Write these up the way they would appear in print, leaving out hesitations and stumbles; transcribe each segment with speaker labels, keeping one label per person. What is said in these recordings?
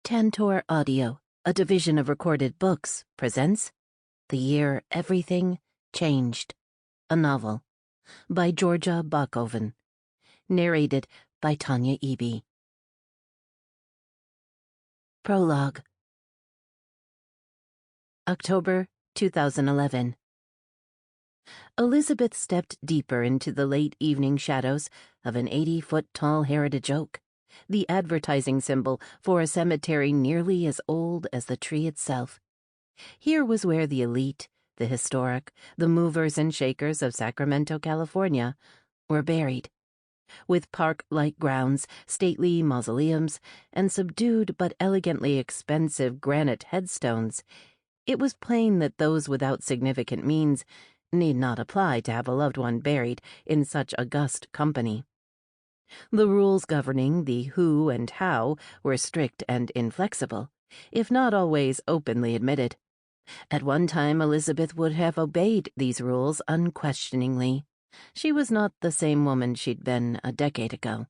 Speaker 1: Tantor Audio, a division of Recorded Books, presents The Year Everything Changed, a novel, by Georgia Bockoven, narrated by Tanya Eby. Prologue. October 2011. Elizabeth stepped deeper into the late evening shadows of an 80-foot-tall heritage oak, the advertising symbol for a cemetery nearly as old as the tree itself. Here was where the elite, the historic, the movers and shakers of Sacramento, California, were buried. With park-like grounds, stately mausoleums, and subdued but elegantly expensive granite headstones, it was plain that those without significant means need not apply to have a loved one buried in such august company. The rules governing the who and how were strict and inflexible, if not always openly admitted. At one time, Elizabeth would have obeyed these rules unquestioningly. She was not the same woman she'd been a decade ago.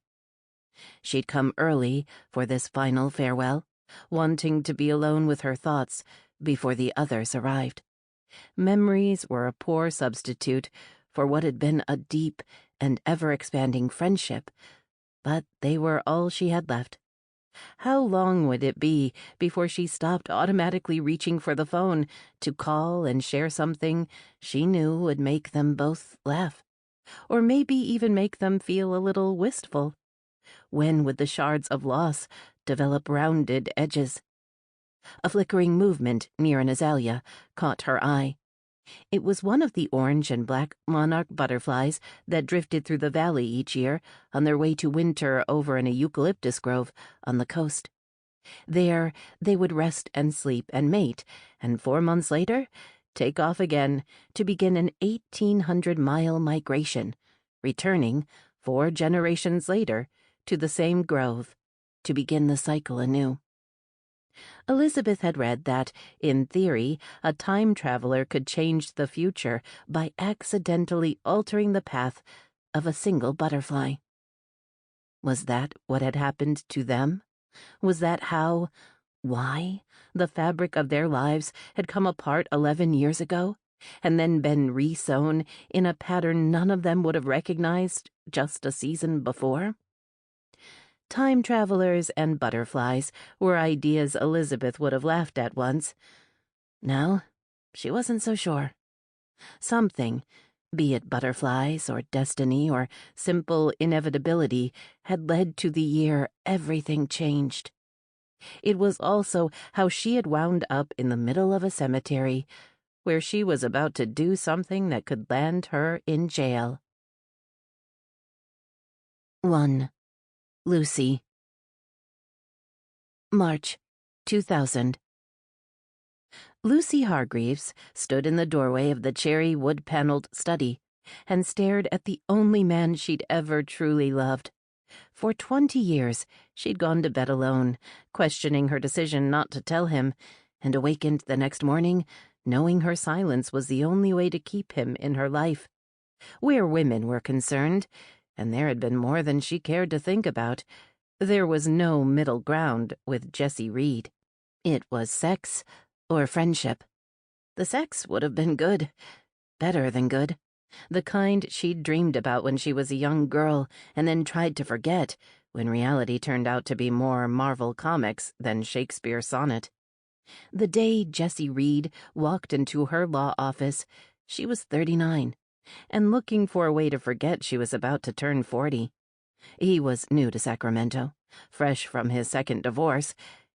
Speaker 1: She'd come early for this final farewell, wanting to be alone with her thoughts before the others arrived. Memories were a poor substitute for what had been a deep and ever-expanding friendship, but they were all she had left. How long would it be before she stopped automatically reaching for the phone to call and share something she knew would make them both laugh, or maybe even make them feel a little wistful? When would the shards of loss develop rounded edges? A flickering movement near an azalea caught her eye. It was one of the orange and black monarch butterflies that drifted through the valley each year on their way to winter over in a eucalyptus grove on the coast. There they would rest and sleep and mate, and 4 months later take off again to begin an 1,800-mile migration, returning 4 generations later to the same grove to begin the cycle anew. Elizabeth had read that, in theory, a time traveler could change the future by accidentally altering the path of a single butterfly. Was that what had happened to them? Was that why, the fabric of their lives had come apart 11 years ago, and then been re-sewn in a pattern none of them would have recognized just a season before? Time travelers and butterflies were ideas Elizabeth would have laughed at once. Now, she wasn't so sure. Something, be it butterflies or destiny or simple inevitability, had led to the year everything changed. It was also how she had wound up in the middle of a cemetery, where she was about to do something that could land her in jail. 1. Lucy. March 2000. Lucy Hargreaves stood in the doorway of the cherry wood-paneled study and stared at the only man she'd ever truly loved. For 20 years, she'd gone to bed alone, questioning her decision not to tell him, and awakened the next morning knowing her silence was the only way to keep him in her life. Where women were concerned, and there had been more than she cared to think about, there was no middle ground with Jessie Reed. It was sex or friendship. The sex would have been good, better than good, the kind she'd dreamed about when she was a young girl and then tried to forget when reality turned out to be more Marvel Comics than Shakespeare sonnet. The day Jessie Reed walked into her law office, she was 39. And looking for a way to forget she was about to turn 40. He was new to Sacramento, fresh from his second divorce,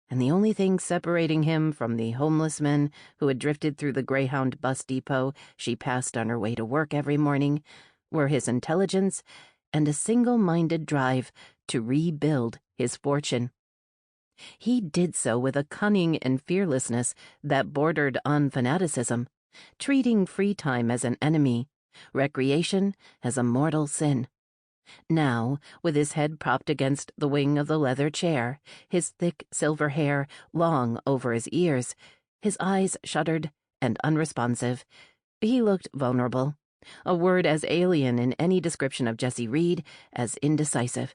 Speaker 1: and the only thing separating him from the homeless men who had drifted through the Greyhound bus depot she passed on her way to work every morning were his intelligence and a single-minded drive to rebuild his fortune. He did so with a cunning and fearlessness that bordered on fanaticism, treating free time as an enemy, recreation as a mortal sin. Now, with his head propped against the wing of the leather chair, his thick silver hair long over his ears, his eyes shuttered and unresponsive, he looked vulnerable, a word as alien in any description of Jessie Reed as indecisive.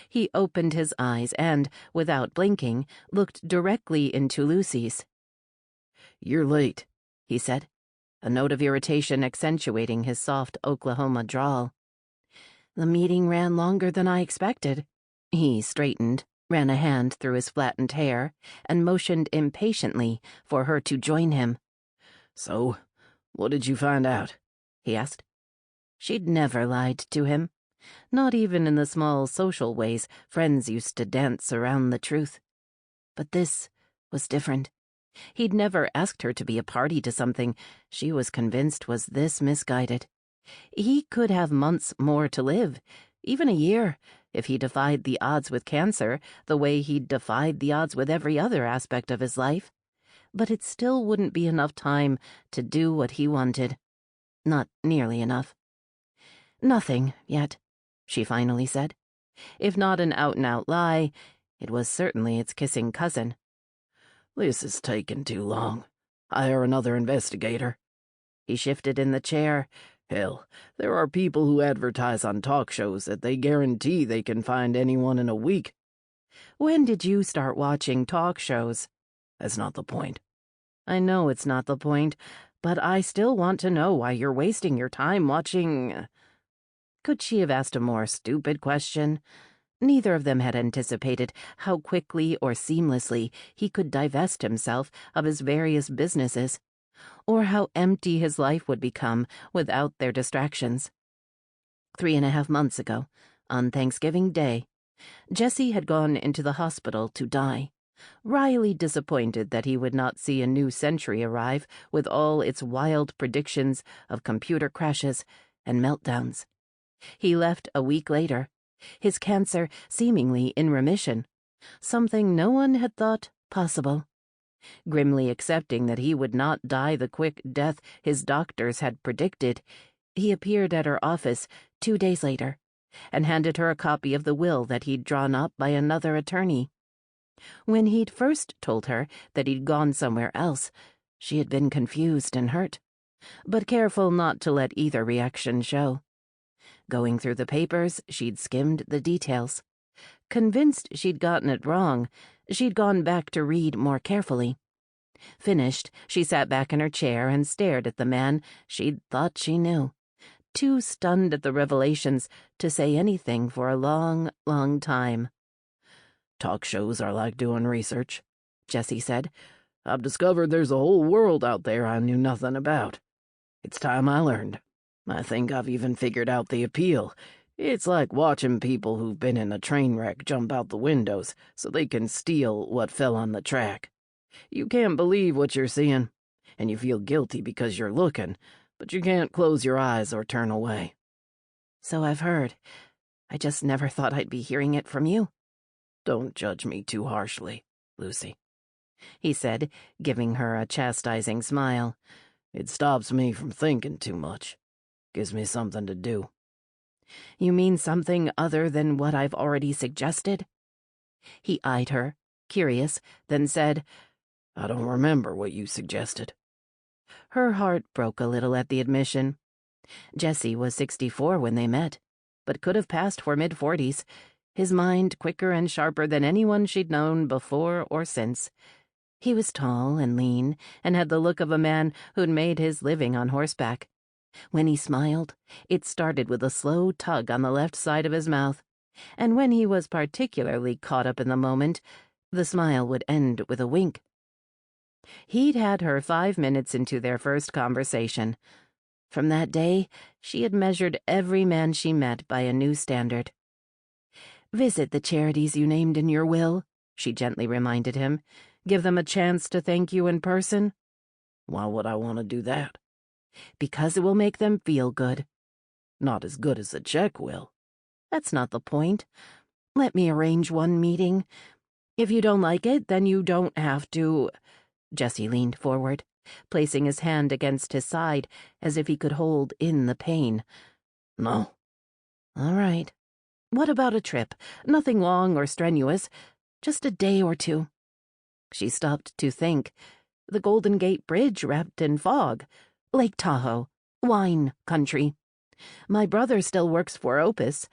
Speaker 1: He opened his eyes and, without blinking, looked directly into Lucy's. "You're late," he said, a note of irritation accentuating his soft Oklahoma drawl. "The meeting ran longer than I expected." He straightened, ran a hand through his flattened hair, and motioned impatiently for her to join him. "So, what did you find out?" he asked. She'd never lied to him, not even in the small social ways friends used to dance around the truth. But this was different. He'd never asked her to be a party to something she was convinced was this misguided. He could have months more to live, even a year, if he defied the odds with cancer the way he'd defied the odds with every other aspect of his life. But it still wouldn't be enough time to do what he wanted. Not nearly enough. "Nothing yet," she finally said. If not an out-and-out lie, it was certainly its kissing cousin. "This is taking too long. Hire another investigator." He shifted in the chair. "Hell, there are people who advertise on talk shows that they guarantee they can find anyone in a week." "When did you start watching talk shows?" "That's not the point." "I know it's not the point, but I still want to know why you're wasting your time watching—" Could she have asked a more stupid question? Neither of them had anticipated how quickly or seamlessly he could divest himself of his various businesses, or how empty his life would become without their distractions. 3.5 months ago, on Thanksgiving Day, Jesse had gone into the hospital to die, wryly disappointed that he would not see a new century arrive with all its wild predictions of computer crashes and meltdowns. He left a week later, his cancer seemingly in remission, something no one had thought possible. Grimly accepting that he would not die the quick death his doctors had predicted, he appeared at her office 2 days later and handed her a copy of the will that he'd drawn up by another attorney. When he'd first told her that he'd gone somewhere else, she had been confused and hurt, but careful not to let either reaction show. Going through the papers, she'd skimmed the details. Convinced she'd gotten it wrong, she'd gone back to read more carefully. Finished, she sat back in her chair and stared at the man she'd thought she knew, too stunned at the revelations to say anything for a long, long time. "Talk shows are like doing research," Jesse said. "I've discovered there's a whole world out there I knew nothing about. It's time I learned. I think I've even figured out the appeal. It's like watching people who've been in a train wreck jump out the windows so they can steal what fell on the track. You can't believe what you're seeing, and you feel guilty because you're looking, but you can't close your eyes or turn away." "So I've heard. I just never thought I'd be hearing it from you." "Don't judge me too harshly, Lucy," he said, giving her a chastising smile. "It stops me from thinking too much. Gives me something to do." "You mean something other than what I've already suggested?" He eyed her, curious, then said, "I don't remember what you suggested." Her heart broke a little at the admission. Jesse was 64 when they met, but could have passed for mid-40s, his mind quicker and sharper than anyone she'd known before or since. He was tall and lean, and had the look of a man who'd made his living on horseback. When he smiled, it started with a slow tug on the left side of his mouth, and when he was particularly caught up in the moment, the smile would end with a wink. He'd had her 5 minutes into their first conversation. From that day, she had measured every man she met by a new standard. "Visit the charities you named in your will," she gently reminded him. "Give them a chance to thank you in person." "Why would I want to do that?" "Because it will make them feel good." "Not as good as a check will." "That's not the point. Let me arrange one meeting. If you don't like it, then you don't have to." Jesse leaned forward, placing his hand against his side as if he could hold in the pain. "No." "All right. What about a trip? Nothing long or strenuous. Just a day or 2. She stopped to think. The Golden Gate Bridge wrapped in fog. Lake Tahoe. Wine country. My brother still works for Opus.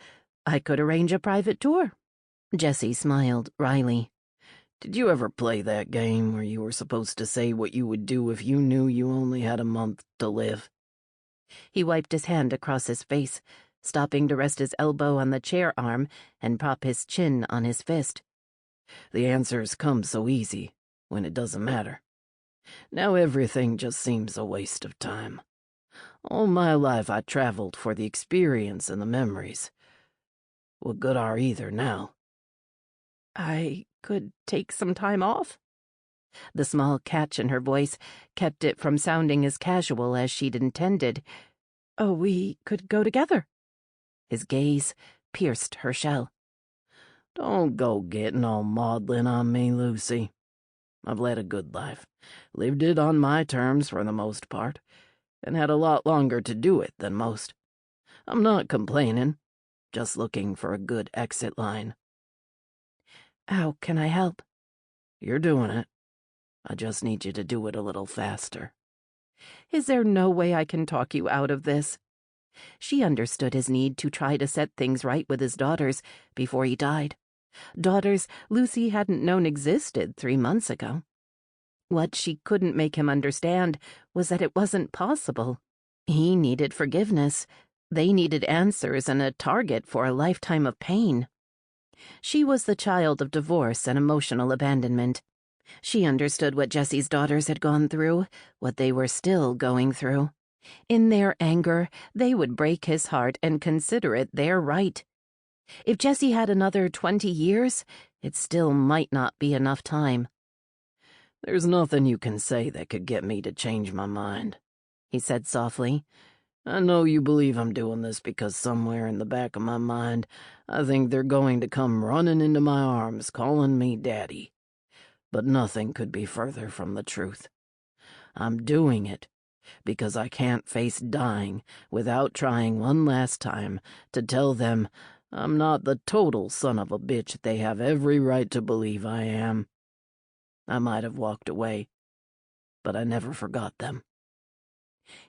Speaker 1: I could arrange a private tour. Jessie smiled wryly.
Speaker 2: Did you ever play that game where you were supposed to say what you would do if you knew you only had a month to live?
Speaker 1: He wiped his hand across his face, stopping to rest his elbow on the chair arm and prop his chin on his fist.
Speaker 2: The answers come so easy when it doesn't matter. Now everything just seems a waste of time. All my life I traveled for the experience and the memories. What good are either now?
Speaker 1: I could take some time off? The small catch in her voice kept it from sounding as casual as she'd intended. Oh, we could go together. His gaze pierced her shell.
Speaker 2: Don't go getting all maudlin on me, Lucy. I've led a good life, lived it on my terms for the most part, and had a lot longer to do it than most. I'm not complaining, just looking for a good exit line.
Speaker 1: How can I help?
Speaker 2: You're doing it. I just need you to do it a little faster.
Speaker 1: Is there no way I can talk you out of this? She understood his need to try to set things right with his daughters before he died. Daughters Lucy hadn't known existed 3 months ago. What she couldn't make him understand was that it wasn't possible. He needed forgiveness. They needed answers and a target for a lifetime of pain. She was the child of divorce and emotional abandonment. She understood what Jessie's daughters had gone through, what they were still going through. In their anger, they would break his heart and consider it their right. If Jessie had another 20 years, it still might not be enough time.
Speaker 2: There's nothing you can say that could get me to change my mind, he said softly. I know you believe I'm doing this because somewhere in the back of my mind, I think they're going to come running into my arms calling me Daddy. But nothing could be further from the truth. I'm doing it because I can't face dying without trying one last time to tell them I'm not the total son of a bitch they have every right to believe I am. I might have walked away, but I never forgot them.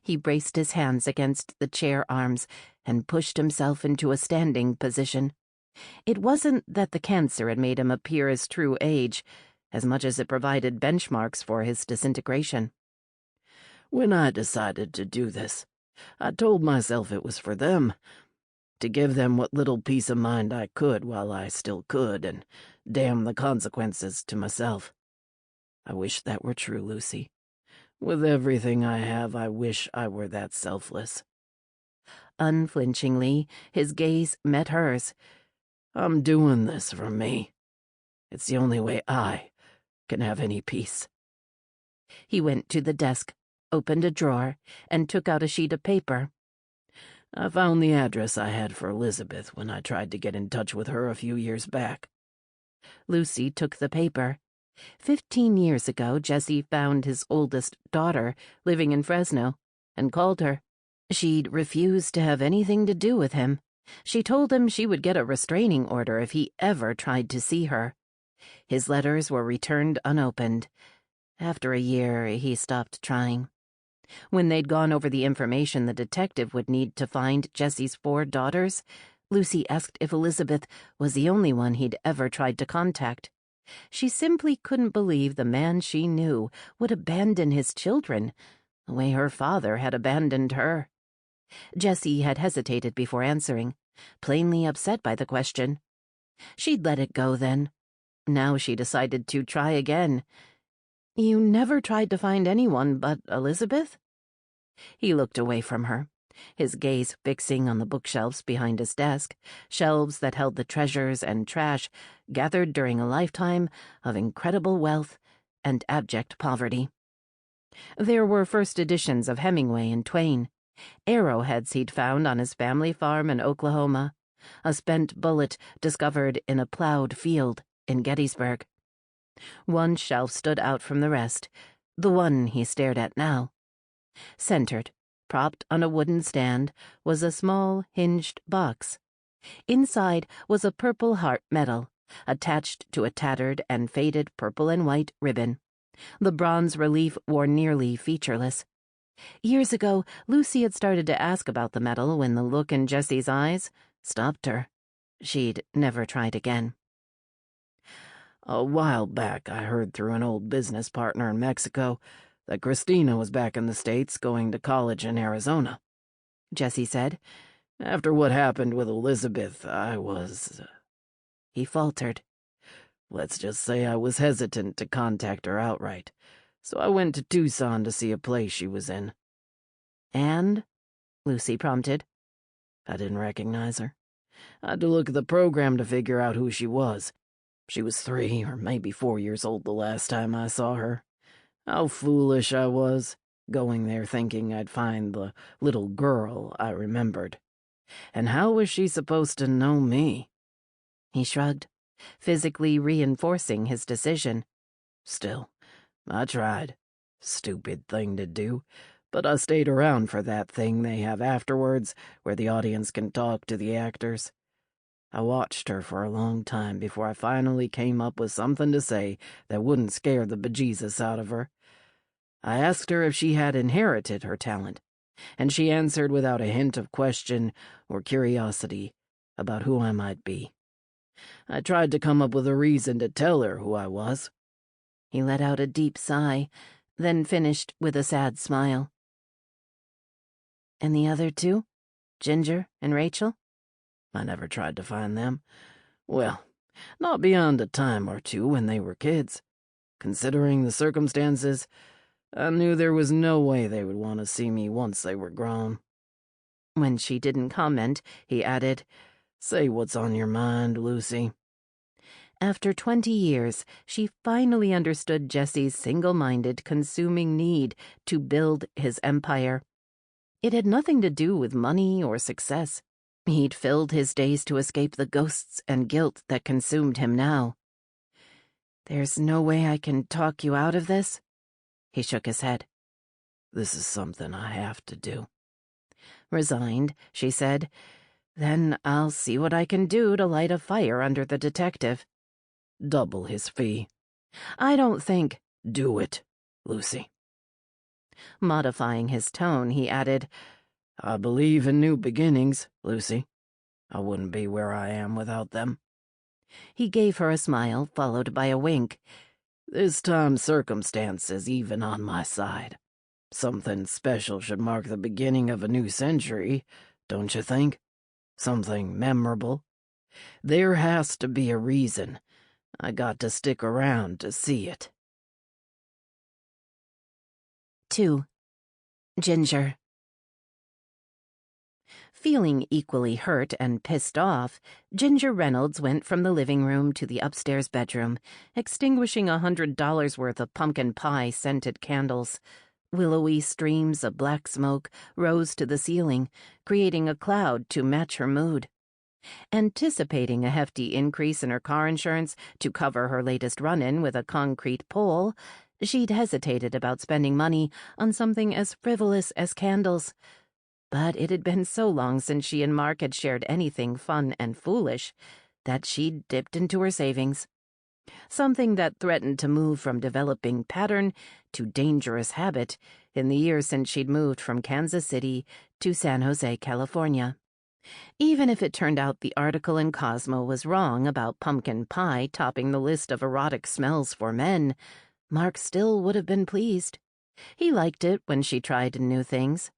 Speaker 1: He braced his hands against the chair arms and pushed himself into a standing position. It wasn't that the cancer had made him appear his true age, as much as it provided benchmarks for his disintegration.
Speaker 2: When I decided to do this, I told myself it was for them, to give them what little peace of mind I could while I still could, and damn the consequences to myself. I wish that were true, Lucy. With everything I have, I wish I were that selfless.
Speaker 1: Unflinchingly, his gaze met hers.
Speaker 2: I'm doing this for me. It's the only way I can have any peace.
Speaker 1: He went to the desk, opened a drawer, and took out a sheet of paper.
Speaker 2: I found the address I had for Elizabeth when I tried to get in touch with her a few years back.
Speaker 1: Lucy took the paper. 15 years ago, Jessie found his oldest daughter living in Fresno and called her. She'd refused to have anything to do with him. She told him she would get a restraining order if he ever tried to see her. His letters were returned unopened. After a year, he stopped trying. When they'd gone over the information the detective would need to find Jessie's 4 daughters, Lucy asked if Elizabeth was the only one he'd ever tried to contact. She simply couldn't believe the man she knew would abandon his children, the way her father had abandoned her. Jessie had hesitated before answering, plainly upset by the question. She'd let it go then. Now she decided to try again. You never tried to find anyone but Elizabeth? He looked away from her, his gaze fixing on the bookshelves behind his desk, shelves that held the treasures and trash gathered during a lifetime of incredible wealth and abject poverty. There were first editions of Hemingway and Twain, arrowheads he'd found on his family farm in Oklahoma, a spent bullet discovered in a plowed field in Gettysburg. One shelf stood out from the rest, the one he stared at now. Centered, propped on a wooden stand, was a small, hinged box. Inside was a Purple Heart medal, attached to a tattered and faded purple and white ribbon. The bronze relief wore nearly featureless. Years ago, Lucy had started to ask about the medal when the look in Jessie's eyes stopped her. She'd never tried again.
Speaker 2: A while back, I heard through an old business partner in Mexico that Christina was back in the States going to college in Arizona," Jesse said. "After what happened with Elizabeth, I was—" He faltered. "Let's just say I was hesitant to contact her outright, so I went to Tucson to see a play she was in."
Speaker 1: "And?" Lucy prompted.
Speaker 2: "I didn't recognize her. I had to look at the program to figure out who she was. She was 3 or maybe 4 years old the last time I saw her. How foolish I was, going there thinking I'd find the little girl I remembered. And how was she supposed to know me?"
Speaker 1: He shrugged, physically reinforcing his decision.
Speaker 2: "Still, I tried. Stupid thing to do, but I stayed around for that thing they have afterwards where the audience can talk to the actors. I watched her for a long time before I finally came up with something to say that wouldn't scare the bejesus out of her. I asked her if she had inherited her talent, and she answered without a hint of question or curiosity about who I might be. I tried to come up with a reason to tell her who I was."
Speaker 1: He let out a deep sigh, then finished with a sad smile. "And the other two? Ginger and Rachel?"
Speaker 2: "I never tried to find them. Well, not beyond a time or two when they were kids. Considering the circumstances, I knew there was no way they would want to see me once they were grown."
Speaker 1: When she didn't comment, he added,
Speaker 2: "Say what's on your mind, Lucy."
Speaker 1: After 20 years, she finally understood Jesse's single-minded, consuming need to build his empire. It had nothing to do with money or success. He'd filled his days to escape the ghosts and guilt that consumed him now. "There's no way I can talk you out of this?" He shook his head.
Speaker 2: "This is something I have to do."
Speaker 1: Resigned, she said, "Then I'll see what I can do to light a fire under the detective."
Speaker 2: "Double his fee."
Speaker 1: "I don't think—"
Speaker 2: "Do it, Lucy."
Speaker 1: Modifying his tone, he added,
Speaker 2: "I believe in new beginnings, Lucy. I wouldn't be where I am without them."
Speaker 1: He gave her a smile, followed by a wink.
Speaker 2: "This time circumstance is even on my side. Something special should mark the beginning of a new century, don't you think? Something memorable. There has to be a reason. I got to stick around to see it."
Speaker 1: 2. Ginger. Feeling equally hurt and pissed off, Ginger Reynolds went from the living room to the upstairs bedroom, extinguishing $100 worth of pumpkin pie-scented candles. Willowy streams of black smoke rose to the ceiling, creating a cloud to match her mood. Anticipating a hefty increase in her car insurance to cover her latest run-in with a concrete pole, she'd hesitated about spending money on something as frivolous as candles. But it had been so long since she and Mark had shared anything fun and foolish that she'd dipped into her savings. Something that threatened to move from developing pattern to dangerous habit in the years since she'd moved from Kansas City to San Jose, California. Even if it turned out the article in Cosmo was wrong about pumpkin pie topping the list of erotic smells for men, Mark still would have been pleased. He liked it when she tried new things.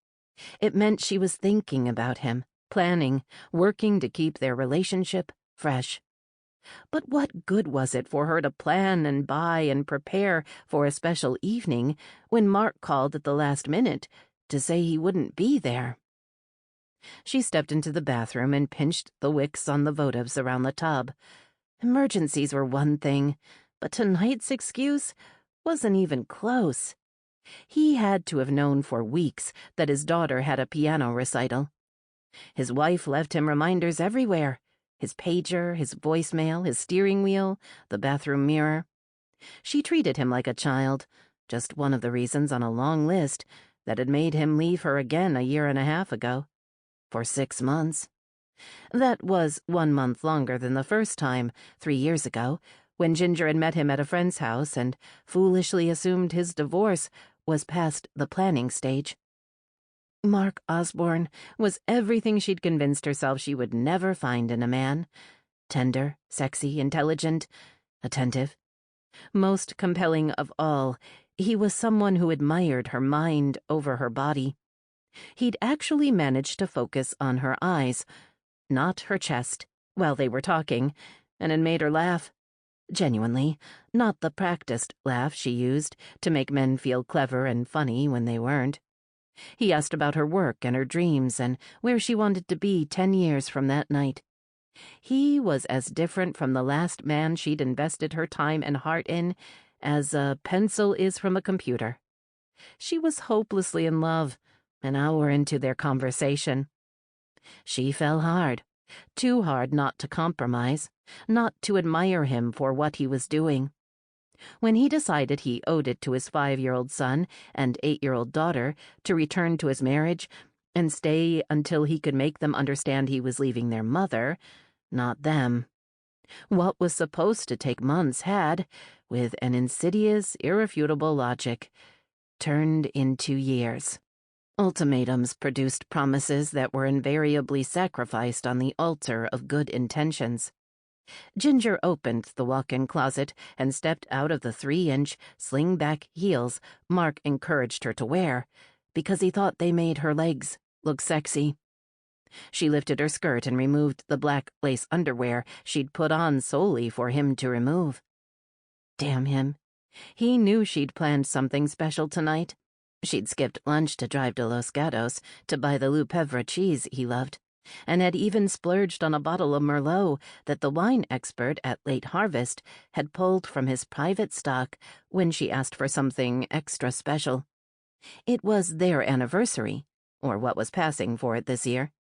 Speaker 1: It meant she was thinking about him, planning, working to keep their relationship fresh. But what good was it for her to plan and buy and prepare for a special evening when Mark called at the last minute to say he wouldn't be there? She stepped into the bathroom and pinched the wicks on the votives around the tub. Emergencies were one thing, but tonight's excuse wasn't even close. He had to have known for weeks that his daughter had a piano recital. His wife left him reminders everywhere: his pager, his voicemail, his steering wheel, the bathroom mirror. She treated him like a child, just one of the reasons on a long list that had made him leave her again a year and a half ago. For 6 months. That was 1 month longer than the first time, 3 years ago, when Ginger had met him at a friend's house and foolishly assumed his divorce was past the planning stage. Mark Osborne was everything she'd convinced herself she would never find in a man. Tender, sexy, intelligent, attentive. Most compelling of all, he was someone who admired her mind over her body. He'd actually managed to focus on her eyes, not her chest, while they were talking, and it made her laugh. Genuinely, not the practiced laugh she used to make men feel clever and funny when they weren't. He asked about her work and her dreams and where she wanted to be 10 years from that night. He was as different from the last man she'd invested her time and heart in as a pencil is from a computer. She was hopelessly in love, an hour into their conversation. She fell hard, too hard not to compromise, not to admire him for what he was doing. When he decided he owed it to his 5-year-old son and 8-year-old daughter to return to his marriage and stay until he could make them understand he was leaving their mother, not them. What was supposed to take months had, with an insidious, irrefutable logic, turned into years. Ultimatums produced promises that were invariably sacrificed on the altar of good intentions. Ginger opened the walk-in closet and stepped out of the 3-inch, sling-back heels Mark encouraged her to wear, because he thought they made her legs look sexy. She lifted her skirt and removed the black lace underwear she'd put on solely for him to remove. Damn him. He knew she'd planned something special tonight. She'd skipped lunch to drive to Los Gatos to buy the Lupevre cheese he loved, and had even splurged on a bottle of Merlot that the wine expert at Late Harvest had pulled from his private stock when she asked for something extra special. It was their anniversary, or what was passing for it this year.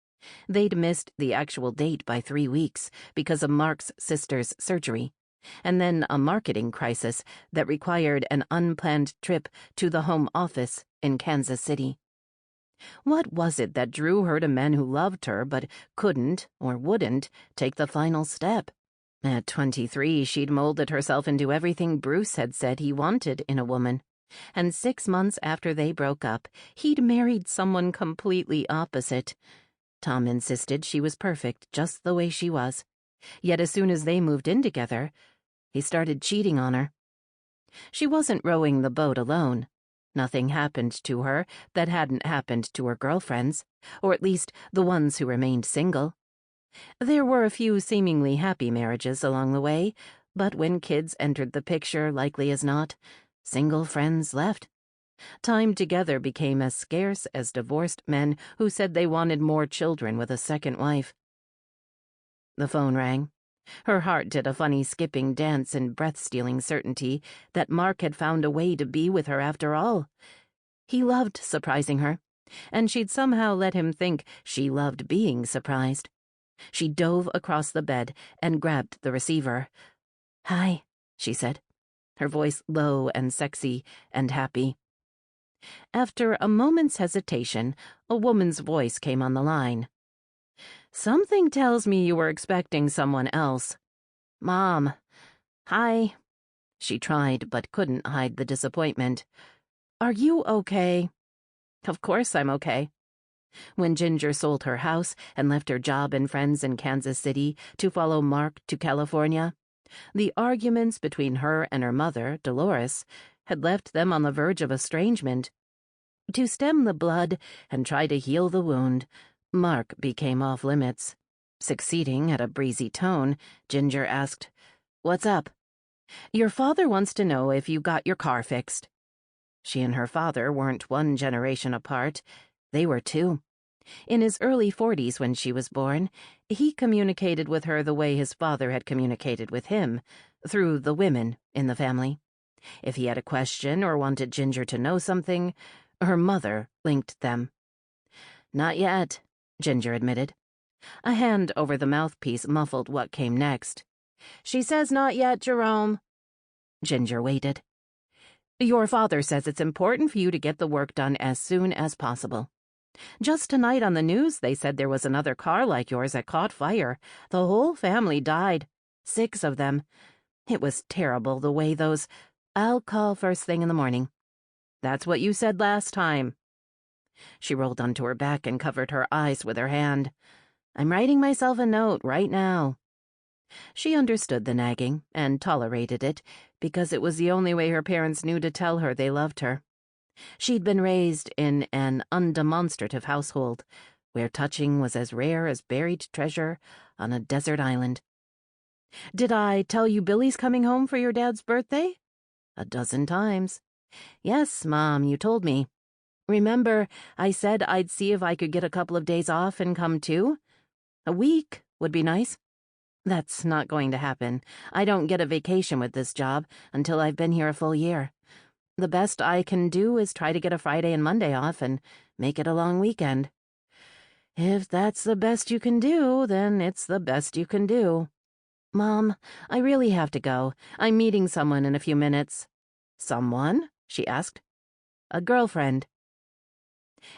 Speaker 1: They'd missed the actual date by 3 weeks because of Mark's sister's surgery, and then a marketing crisis that required an unplanned trip to the home office in Kansas City. What was it that drew her to men who loved her but couldn't or wouldn't take the final step? At 23, she'd molded herself into everything Bruce had said he wanted in a woman, and 6 months after they broke up, he'd married someone completely opposite. Tom insisted she was perfect just the way she was, yet as soon as they moved in together, he started cheating on her. She wasn't rowing the boat alone. Nothing happened to her that hadn't happened to her girlfriends, or at least the ones who remained single. There were a few seemingly happy marriages along the way, but when kids entered the picture, likely as not, single friends left. Time together became as scarce as divorced men who said they wanted more children with a second wife. The phone rang. Her heart did a funny skipping dance in breath-stealing certainty that Mark had found a way to be with her after all. He loved surprising her, and she'd somehow let him think she loved being surprised. She dove across the bed and grabbed the receiver. "Hi," she said, her voice low and sexy and happy. After a moment's hesitation, a woman's voice came on the line. "Something tells me you were expecting someone else." "Mom." "Hi." She tried but couldn't hide the disappointment. "Are you okay?" "Of course I'm okay." When Ginger sold her house and left her job and friends in Kansas City to follow Mark to California, the arguments between her and her mother, Dolores, had left them on the verge of estrangement. To stem the blood and try to heal the wound, Mark became off limits. Succeeding at a breezy tone, Ginger asked, "What's up?" "Your father wants to know if you got your car fixed." She and her father weren't 1 generation apart. They were 2. In his early 40s when she was born, he communicated with her the way his father had communicated with him, through the women in the family. If he had a question or wanted Ginger to know something, her mother linked them. "Not yet," Ginger admitted. A hand over the mouthpiece muffled what came next. "She says not yet, Jerome." Ginger waited. "Your father says it's important for you to get the work done as soon as possible. Just tonight on the news they said there was another car like yours that caught fire. The whole family died. 6 of them. It was terrible the way those... I'll call first thing in the morning. That's what you said last time." She rolled onto her back and covered her eyes with her hand. "I'm writing myself a note right now." She understood the nagging and tolerated it because it was the only way her parents knew to tell her they loved her. She'd been raised in an undemonstrative household, where touching was as rare as buried treasure on a desert island. "Did I tell you Billy's coming home for your dad's birthday?" "A dozen times." "Yes, Mom, you told me. Remember, I said I'd see if I could get a couple of days off and come too? A week would be nice." "That's not going to happen. I don't get a vacation with this job until I've been here a full year. The best I can do is try to get a Friday and Monday off and make it a long weekend." "If that's the best you can do, then it's the best you can do." "Mom, I really have to go. I'm meeting someone in a few minutes." "Someone?" she asked. "A girlfriend."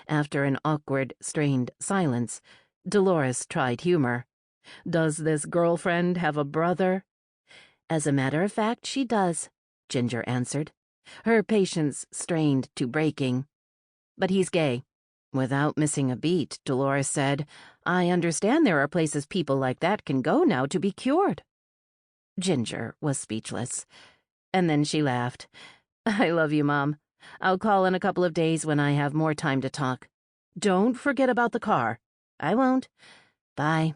Speaker 1: After an awkward, strained silence, Dolores tried humor. "Does this girlfriend have a brother?" "As a matter of fact, she does," Ginger answered, her patience strained to breaking. "But he's gay." Without missing a beat, Dolores said, "I understand there are places people like that can go now to be cured." Ginger was speechless. And then she laughed. "I love you, Mom. I'll call in a couple of days when I have more time to talk. Don't forget about the car." "I won't. Bye."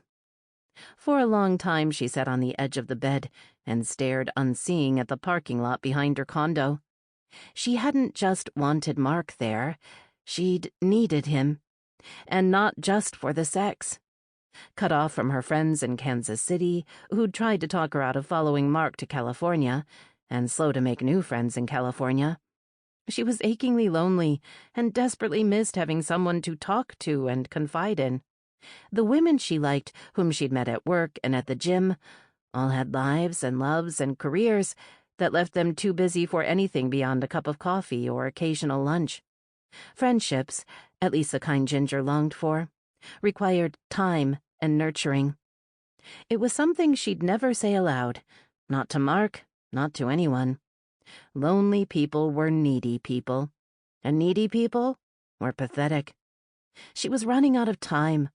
Speaker 1: For a long time she sat on the edge of the bed and stared unseeing at the parking lot behind her condo. She hadn't just wanted Mark there. She'd needed him. And not just for the sex. Cut off from her friends in Kansas City, who'd tried to talk her out of following Mark to California, and slow to make new friends in California, she was achingly lonely and desperately missed having someone to talk to and confide in. The women she liked, whom she'd met at work and at the gym, all had lives and loves and careers that left them too busy for anything beyond a cup of coffee or occasional lunch. Friendships, at least the kind Ginger longed for, required time and nurturing. It was something she'd never say aloud, not to Mark, not to anyone. Lonely people were needy people, and needy people were pathetic. She was running out of time.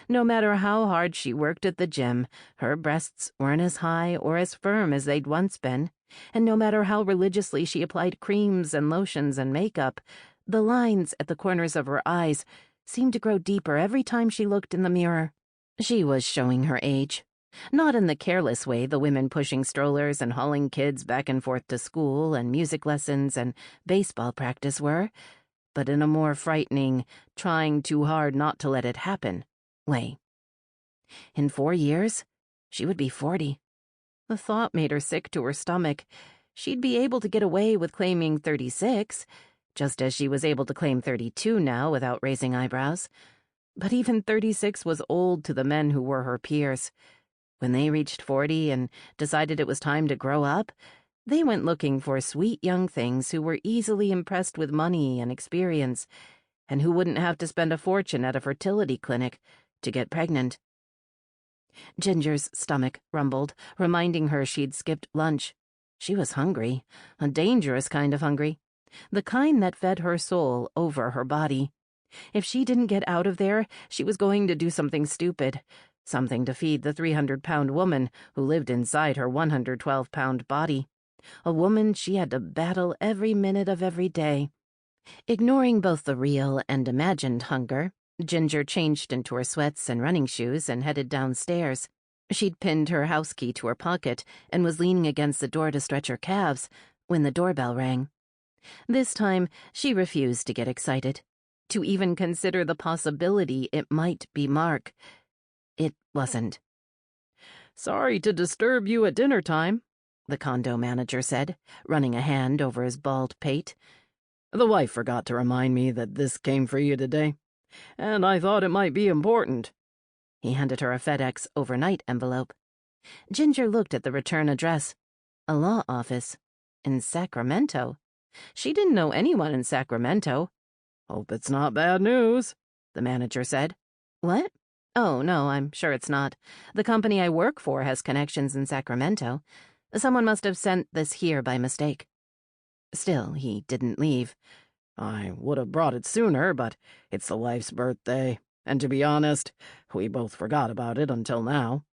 Speaker 1: No matter how hard she worked at the gym, her breasts weren't as high or as firm as they'd once been, and no matter how religiously she applied creams and lotions and makeup, the lines at the corners of her eyes seemed to grow deeper every time she looked in the mirror. She was showing her age. Not in the careless way the women pushing strollers and hauling kids back and forth to school and music lessons and baseball practice were, but in a more frightening, trying too hard not to let it happen way. In 4 years, she would be 40. The thought made her sick to her stomach. She'd be able to get away with claiming 36, just as she was able to claim 32 now without raising eyebrows. But even 36 was old to the men who were her peers. When they reached 40 and decided it was time to grow up, they went looking for sweet young things who were easily impressed with money and experience, and who wouldn't have to spend a fortune at a fertility clinic to get pregnant. Ginger's stomach rumbled, reminding her she'd skipped lunch. She was hungry, a dangerous kind of hungry, the kind that fed her soul over her body. If she didn't get out of there, she was going to do something stupid, something to feed the 300-pound woman who lived inside her 112-pound body, a woman she had to battle every minute of every day. Ignoring both the real and imagined hunger, Ginger changed into her sweats and running shoes and headed downstairs. She'd pinned her house key to her pocket and was leaning against the door to stretch her calves when the doorbell rang. This time, she refused to get excited, to even consider the possibility it might be Mark. It wasn't. "Sorry to disturb you at dinner time," the condo manager said, running a hand over his bald pate. "The wife forgot to remind me that this came for you today, and I thought it might be important." He handed her a FedEx overnight envelope. Ginger looked at the return address. A law office. In Sacramento. She didn't know anyone in Sacramento. "Hope it's not bad news," the manager said. "What? Oh, no, I'm sure it's not. The company I work for has connections in Sacramento. Someone must have sent this here by mistake." Still, he didn't leave. "I would have brought it sooner, but it's the wife's birthday, and to be honest, we both forgot about it until now."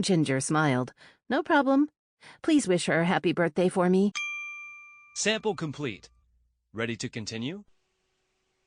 Speaker 1: Ginger smiled. No problem. Please wish her a happy birthday for me.
Speaker 3: Sample complete. Ready to continue?